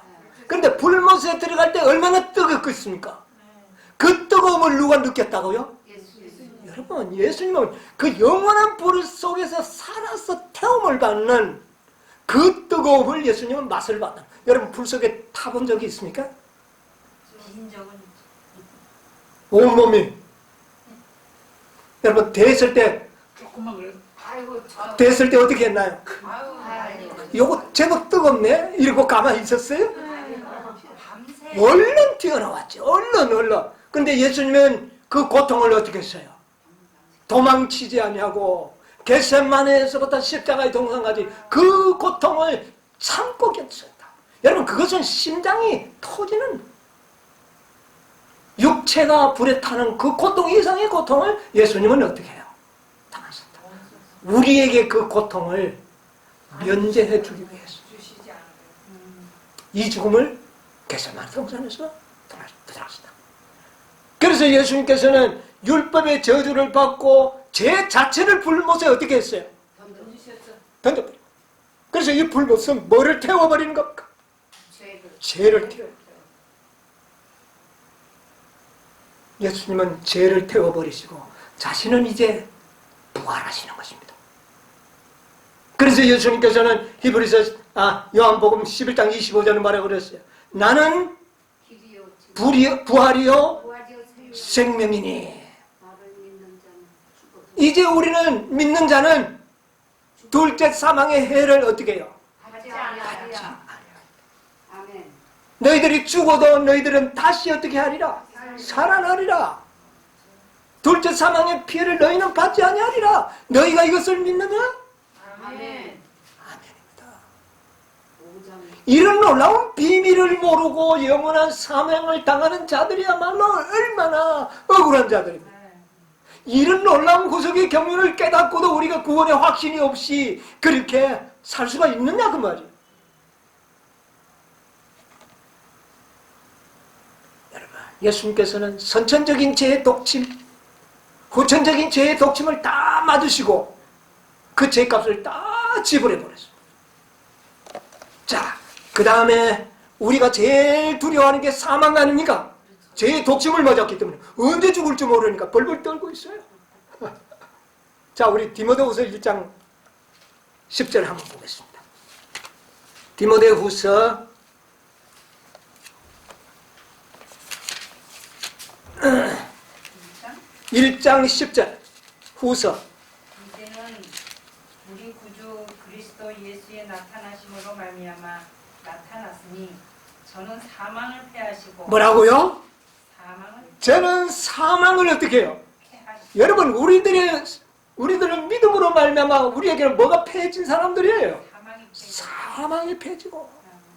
그런데 불못에 들어갈 때 얼마나 뜨겁겠습니까? 그 뜨거움을 누가 느꼈다고요? 예수님. 여러분, 예수님은 그 영원한 불 속에서 살아서 태움을 받는 그 뜨거움을 예수님은 맛을 받는. 여러분, 불 속에 타본 적이 있습니까? 진 적은 온몸이. 여러분, 됐을 때 아이고 저. 됐을 때 어떻게 했나요? 아유 요거 제법 뜨겁네? 이러고 가만히 있었어요? 밤새 얼른 튀어나왔죠. 얼른. 근데 예수님은 그 고통을 어떻게 했어요? 도망치지 아니하고 겟세마네에서부터 십자가의 동상까지 그 고통을 참고 견뎠다. 여러분, 그것은 심장이 터지는, 육체가 불에 타는 그 고통 이상의 고통을 예수님은 어떻게 해요? 당하셨다. 우리에게 그 고통을 면제해 주기 위해서 주시지 않아요. 이 죽음을 겟세마네 동산에서 당하셨다. 그래서 예수님께서는 율법의 저주를 받고 죄 자체를 불못에 어떻게 했어요? 던지셨죠. 던져버려. 그래서 이 불못은 뭐를 태워버리는 겁니까? 죄를. 죄를 태워. 예수님은 죄를 태워버리시고 자신은 이제 부활하시는 것입니다. 그래서 예수님께서는 요한복음 11장 25절은 뭐라고 그랬어요? 나는 길이요 부활이요 부활이요 생명이니. 나를 믿는 자는 죽어도 이제 우리는 믿는 자는 둘째 사망의 해를 어떻게 해요? 하지 아니하리라. 아멘. 너희들이 죽어도 너희들은 다시 어떻게 하리라? 살아나리라. 둘째 사망의 피해를 너희는 받지 아니하리라. 너희가 이것을 믿느냐? 아멘. 아멘입니다. 5장. 이런 놀라운 비밀을 모르고 영원한 사망을 당하는 자들이야말로 얼마나 억울한 자들입니다. 이런 놀라운 구속의 경륜을 깨닫고도 우리가 구원의 확신이 없이 그렇게 살 수가 있느냐 그 말이에요. 여러분, 예수님께서는 선천적인 죄의 독침, 후천적인 죄의 독침을 다 맞으시고 그 죄값을 다 지불해버렸습니다. 자, 그 다음에 우리가 제일 두려워하는 게 사망 아닙니까? 죄의 독침을 맞았기 때문에 언제 죽을지 모르니까 벌벌 떨고 있어요. 자, 우리 디모데후서 1장 10절 한번 보겠습니다. 디모데후서 1장 10절 후서. 이제는 우리 구주 그리스도 예수의 나타나심으로 말미암아 나타났으니 저는 사망을 패하시고 뭐라고요? 사망을 저는 사망을 어떻게 해요? 패하시고 여러분, 우리들은 믿음으로 말미암아 우리에게는 뭐가 패해진 사람들이에요? 사망이 패하시고 사망이 패해지고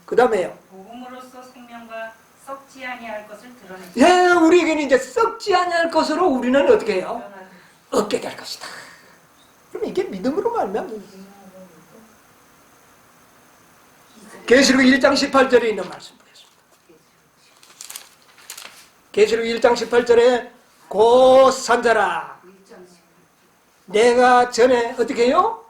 그 다음에요. 복음으로써 생명과 썩지 아니할 것을 드러내시고 예, 우리에게는 이제 썩지 않을 것으로 우리는 어떻게 해요? 얻게 될 것이다. 그럼 이게 믿음으로 말미암는 거예요. 계시록 1장 18절에 있는 말씀 보겠습니다. 계시록 1장 18절에 곧 산자라 1장 18. 내가 전에 어떻게 해요?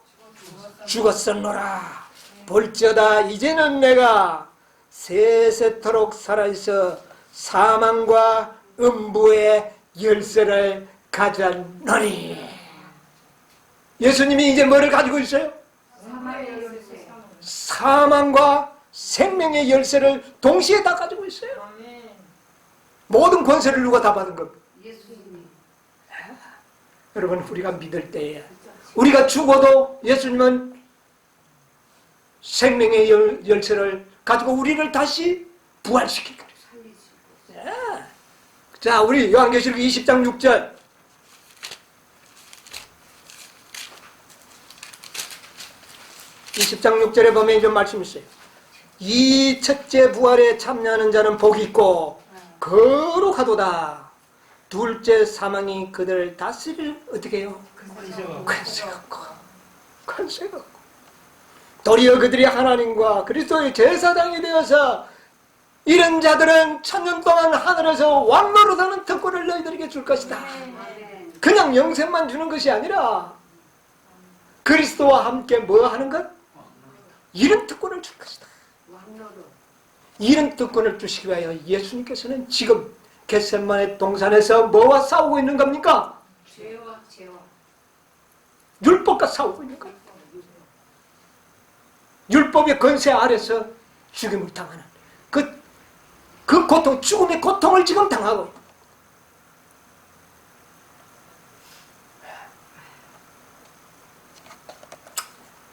죽었었노라. 볼지어다 이제는 내가 세세토록 살아있어 사망과 음부의 열쇠를 가졌노니. 예수님이 이제 뭐를 가지고 있어요? 사망의 열쇠. 사망과 생명의 열쇠를 동시에 다 가지고 있어요. 아멘. 모든 권세를 누가 다 받은 겁니다. 예수님. 여러분, 우리가 믿을 때에 우리가 죽어도 예수님은 생명의 열쇠를 가지고 우리를 다시 부활시킬 거예요. 살리시고. 예. 자, 우리 요한계시록 20장 6절. (20장 6절에) 보면 이런 말씀이 있어요. 이 첫째 부활에 참여하는 자는 복이 있고 거룩하도다. 둘째 사망이 그들을 다스릴 어떻게 해요? 관세가 없고 도리어 그들이 하나님과 그리스도의 제사장이 되어서 이런 자들은 천년 동안 하늘에서 왕노릇하는 특권을 너희들에게 줄 것이다. 아멘. 그냥 영생만 주는 것이 아니라 그리스도와 함께 뭐 하는 것? 이런 특권을 줄 것이다. 왕노릇. 이런 특권을 주시기 위하여 예수님께서는 지금 겟세마네 동산에서 뭐와 싸우고 있는 겁니까? 죄와 율법과 싸우고 있는 겁니다. 율법의 권세 아래서 죽임을 당하는 그 고통, 죽음의 고통을 지금 당하고 있다.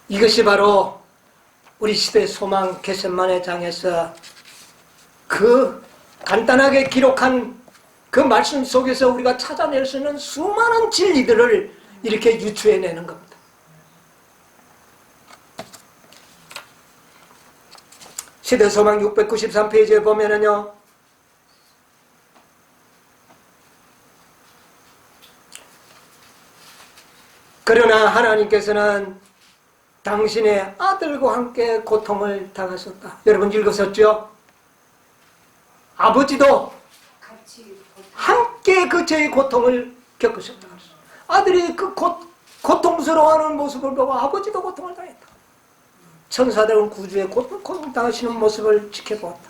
이것이 바로 우리 시대의 소망 겟세마네 장에서 그 간단하게 기록한 그 말씀 속에서 우리가 찾아낼 수 있는 수많은 진리들을 이렇게 유추해내는 겁니다. 시대소망 693페이지에 보면은요, 그러나 하나님께서는 당신의 아들과 함께 고통을 당하셨다. 여러분 읽으셨죠? 아버지도 같이 함께 그 죄의 고통을 겪으셨다. 아들이 그 고통스러워하는 모습을 보고 아버지도 고통을 당했다. 천사들은 구주의 고통 당하시는 모습을 지켜보았다.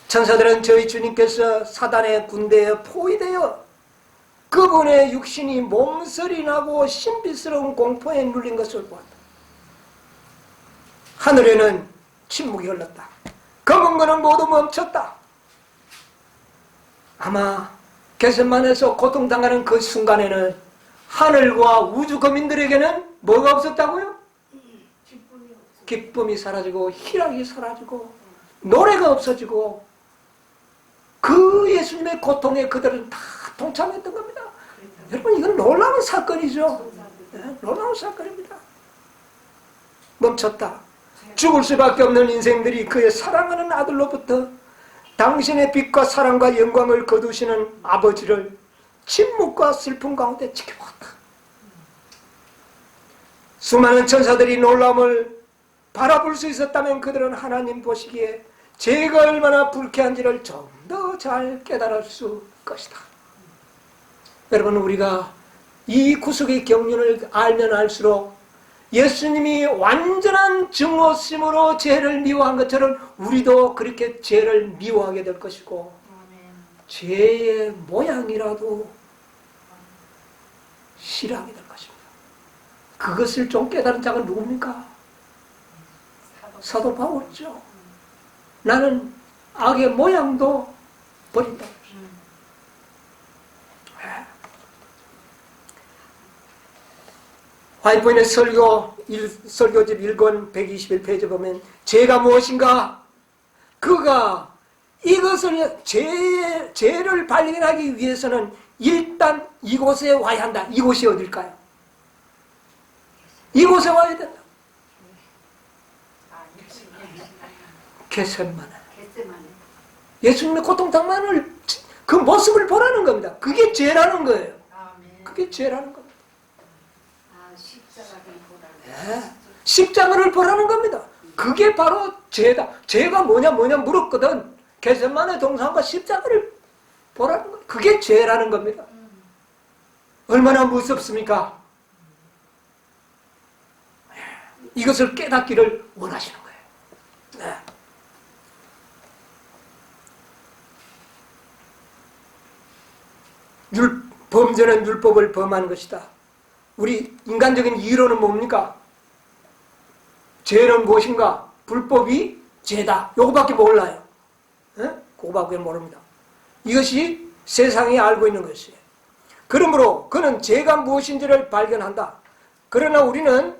천사들은 저희 주님께서 사단의 군대에 포위되어 그분의 육신이 몸서리 나고 신비스러운 공포에 눌린 것을 보았다. 하늘에는 침묵이 흘렀다. 검은 거는 모두 멈췄다. 아마 겟세마네에서 고통당하는 그 순간에는 하늘과 우주 거민들에게는 뭐가 없었다고요? 기쁨이 사라지고 희락이 사라지고 노래가 없어지고 그 예수님의 고통에 그들은 다 동참했던 겁니다. 여러분 이건 놀라운 사건이죠. 네, 놀라운 사건입니다. 멈췄다. 죽을 수밖에 없는 인생들이 그의 사랑하는 아들로부터 당신의 빛과 사랑과 영광을 거두시는 아버지를 침묵과 슬픔 가운데 지켜보았다. 수많은 천사들이 놀라움을 바라볼 수 있었다면 그들은 하나님 보시기에 죄가 얼마나 불쾌한지를 좀 더 잘 깨달을 수 것이다. 여러분 우리가 이 구속의 경륜을 알면 알수록 예수님이 완전한 증오심으로 죄를 미워한 것처럼 우리도 그렇게 죄를 미워하게 될 것이고 죄의 모양이라도 싫어하게 될 것입니다. 그것을 좀 깨달은 자가 누굽니까? 사도 바울이죠. 나는 악의 모양도 버린다. 화이트보이는 설교집 1권 121페이지 보면 죄가 무엇인가? 그가 이것을 죄를 발견하기 위해서는 일단 이곳에 와야 한다. 이곳이 어딜까요? 이곳에 와야 된다. 겟세마네. 예수님의 고통당만을 그 모습을 보라는 겁니다. 그게 죄라는 거예요. 그게 죄라는 겁니다. 네. 십자가를 보라는 겁니다. 그게 바로 죄다. 죄가 뭐냐 물었거든. 겟세마네 동산과 십자가를 보라는 거예요. 그게 죄라는 겁니다. 얼마나 무섭습니까? 이것을 깨닫기를 원하시는 거예요. 네. 범죄는 율법을 범한 것이다. 우리 인간적인 이론은 뭡니까? 죄는 무엇인가? 불법이 죄다. 요거밖에 몰라요. 그거밖에 모릅니다. 이것이 세상이 알고 있는 것이에요. 그러므로 그는 죄가 무엇인지를 발견한다. 그러나 우리는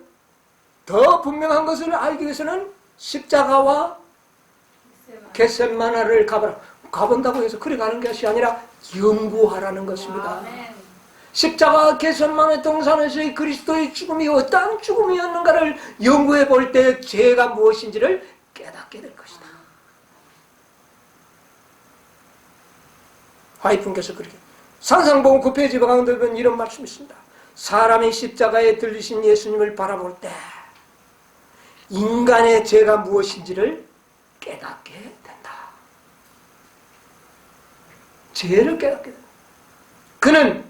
더 분명한 것을 알기 위해서는 십자가와 겟세마네를 가본다고 해서 그래 가는 것이 아니라 연구하라는 것입니다. 십자가 겟세마네 동산에서의 그리스도의 죽음이 어떠한 죽음이었는가를 연구해 볼 때 죄가 무엇인지를 깨닫게 될 것이다. 화이트께서 그렇게 산상복음 9페이지 가운데 보면 이런 말씀이 있습니다. 사람이 십자가에 들리신 예수님을 바라볼 때 인간의 죄가 무엇인지를 깨닫게 된다. 죄를 깨닫게 된다. 그는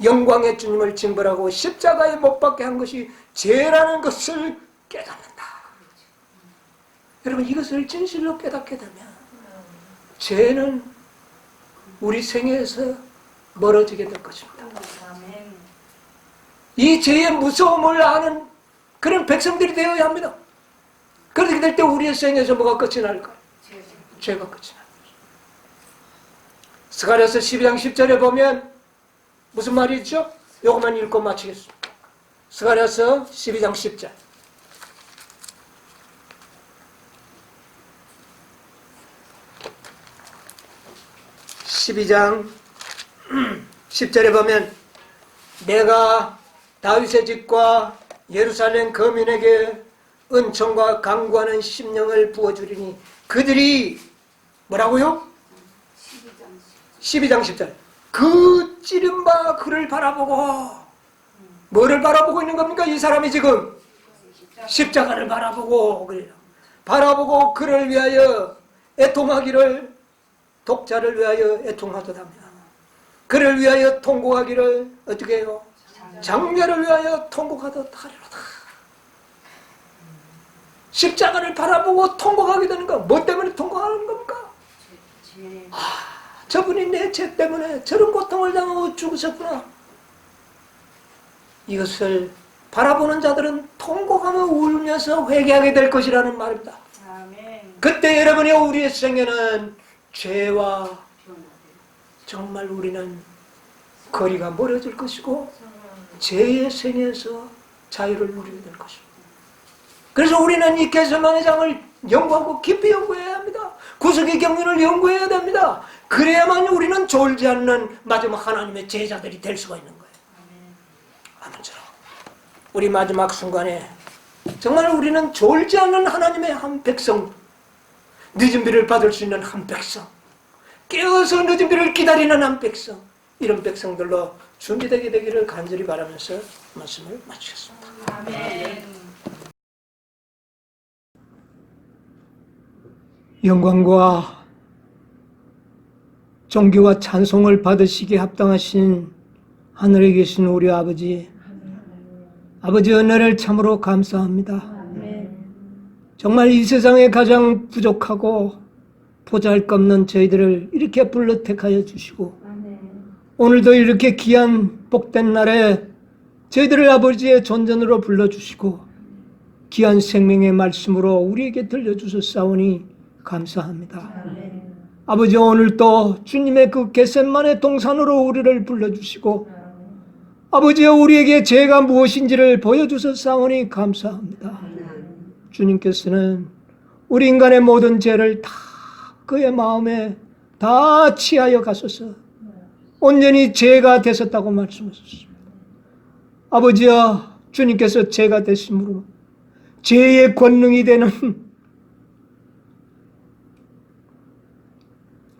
영광의 주님을 징벌하고 십자가에 못 박게 한 것이 죄라는 것을 깨닫는다. 여러분, 이것을 진실로 깨닫게 되면 죄는 우리 생애에서 멀어지게 될 것입니다. 아멘. 이 죄의 무서움을 아는 그런 백성들이 되어야 합니다. 그렇게 될 때 우리의 생에서 뭐가 끝이 날까요? 죄가 끝이 납니다. 스가랴서 12장 10절에 보면 무슨 말이 있죠? 요것만 읽고 마치겠습니다. 스가랴서 12장 10절. 12장 10절에 보면 내가 다윗의 집과 예루살렘 거민에게 은총과 강구하는 심령을 부어주리니 그들이 뭐라고요? 12장 10절. 그 찌른 바 그를 바라보고 뭐를 바라보고 있는 겁니까? 이 사람이 지금 십자가를 바라보고 그래요. 바라보고 그를 위하여 애통하기를, 독자를 위하여 애통하도다며 그를 위하여 통곡하기를 어떻게 해요? 장렬을 위하여 통곡하듯 하리로다. 십자가를 바라보고 통곡하게 되는 거. 뭐 때문에 통곡하는 겁니까? 저분이 내 죄 때문에 저런 고통을 당하고 죽으셨구나. 이것을 바라보는 자들은 통곡하며 울면서 회개하게 될 것이라는 말입니다. 아멘. 그때 여러분이 우리의 생에는 죄와 정말 우리는 거리가 멀어질 것이고 죄의 생에서 자유를 누리게 될 것입니다. 그래서 우리는 이 겟세마네 장을 연구하고 깊이 연구해야 합니다. 구속의 경륜을 연구해야 됩니다. 그래야만 우리는 졸지 않는 마지막 하나님의 제자들이 될 수가 있는 거예요. 아멘처럼 우리 마지막 순간에 정말 우리는 졸지 않는 하나님의 한 백성, 늦은 비를 받을 수 있는 한 백성, 깨어서 늦은 비를 기다리는 한 백성, 이런 백성들로 준비되게 되기를 간절히 바라면서 말씀을 마치겠습니다. 아멘. 영광과 존귀와 찬송을 받으시기에 합당하신 하늘에 계신 우리 아버지, 아버지 은혜를 참으로 감사합니다. 정말 이 세상에 가장 부족하고 보잘것없는 저희들을 이렇게 불러 택하여 주시고 오늘도 이렇게 귀한 복된 날에 저희들을 아버지의 존전으로 불러주시고 귀한 생명의 말씀으로 우리에게 들려주셨사오니 감사합니다. 아버지, 오늘도 주님의 그 겟세마네 동산으로 우리를 불러주시고 아버지, 우리에게 죄가 무엇인지를 보여주셨사오니 감사합니다. 주님께서는 우리 인간의 모든 죄를 다 그의 마음에 다 취하여 가소서 온전히 죄가 되셨다고 말씀하셨습니다. 아버지여, 주님께서 죄가 되심으로 죄의 권능이 되는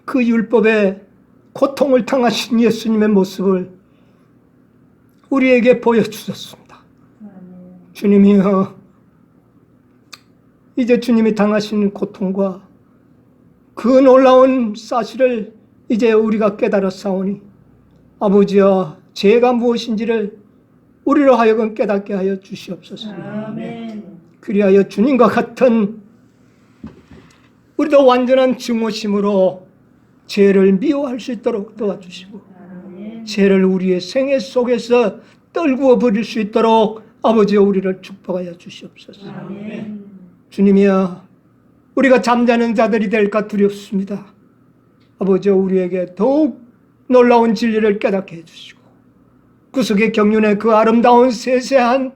그 율법의 고통을 당하신 예수님의 모습을 우리에게 보여주셨습니다. 주님이여, 이제 주님이 당하신 고통과 그 놀라운 사실을 이제 우리가 깨달았사오니 아버지여, 죄가 무엇인지를 우리로 하여금 깨닫게 하여 주시옵소서. 아멘. 그리하여 주님과 같은 우리도 완전한 증오심으로 죄를 미워할 수 있도록 도와주시고 죄를 우리의 생애 속에서 떨구어 버릴 수 있도록 아버지여 우리를 축복하여 주시옵소서. 주님이여, 우리가 잠자는 자들이 될까 두렵습니다. 아버지여, 우리에게 더욱 놀라운 진리를 깨닫게 해주시고 구속의 경륜의 그 아름다운 세세한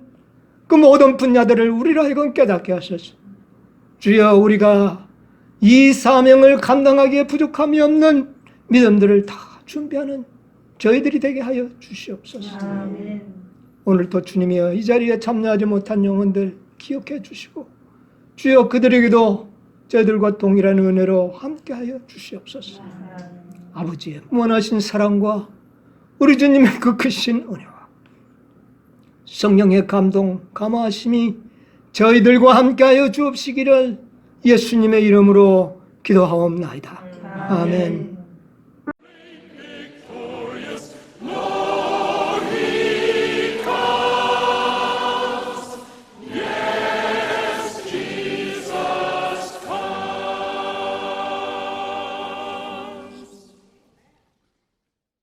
그 모든 분야들을 우리로 하여금 깨닫게 하소서. 주여, 우리가 이 사명을 감당하기에 부족함이 없는 믿음들을 다 준비하는 저희들이 되게 하여 주시옵소서. 아멘. 오늘도 주님이여, 이 자리에 참여하지 못한 영혼들 기억해 주시고 주여, 그들에게도 저희들과 동일한 은혜로 함께하여 주시옵소서. 아버지의 무한하신 사랑과 우리 주님의 그 크신 은혜와 성령의 감동, 감화하심이 저희들과 함께하여 주옵시기를 예수님의 이름으로 기도하옵나이다. 아멘.